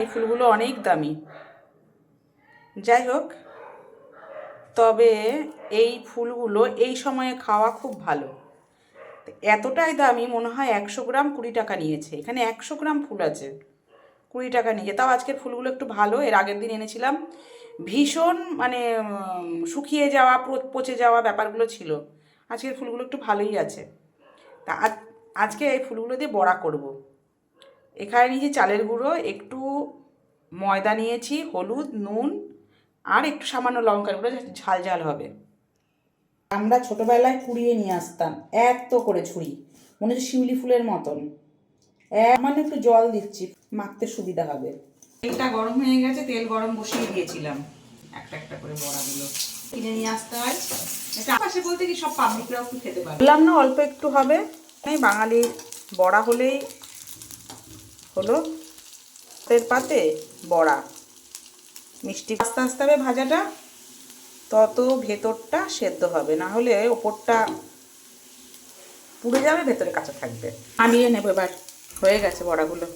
এই ফুলগুলো অনেক দামি। যাই হোক, তবে এই ফুলগুলো এই সময়ে খাওয়া খুব ভালো। এতটাই দামি, মনে হয় 100 গ্রাম 20 টাকা নিয়েছে। এখানে 100 গ্রাম ফুল আছে, 20 টাকা নিয়ে। তাও আজকের ফুলগুলো একটু ভালো। এর আগের দিন এনেছিলাম, ভীষণ মানে শুকিয়ে যাওয়া, পচে যাওয়া ব্যাপারগুলো ছিল। আজকের ফুলগুলো একটু ভালোই আছে। তা আজকে এই ফুলগুলো দিয়ে বড়া করব। এখানে নিয়েছি চালের গুঁড়ো, একটু ময়দা নিয়েছি, হলুদ, নুন আর একটু সামান্য লঙ্কার গুঁড়ো, ঝাল ঝাল হবে। আমরা ছোটোবেলায় কুড়িয়ে নিয়ে আসতাম এত করে ছুরি, মনে হচ্ছে শিউলি ফুলের মতন। মানে একটু জল দিচ্ছি, মাখতে সুবিধা হবে। তেলটা গরম হয়ে গেছে, তেল গরম বসিয়ে দিয়েছিলাম। একটা একটা করে বড়াগুলো কিনে নিয়ে আসতে হয়। এটা পাশে বলতে কি সব পাবলিকরাও একটু খেতে পারে। বললাম না অল্প একটু হবে, বাঙালির বড়া হলেই হলো। তেল পাতে বড়া, মিষ্টি আস্তে আস্তে হবে ভাজাটা, তত ভেতরটা সেদ্ধ হবে, না হলে ওপরটা পুড়ে যাবে, ভেতরে কাঁচা থাকবে। নামিয়ে নেবো এবার, হয়ে গেছে বড়াগুলো।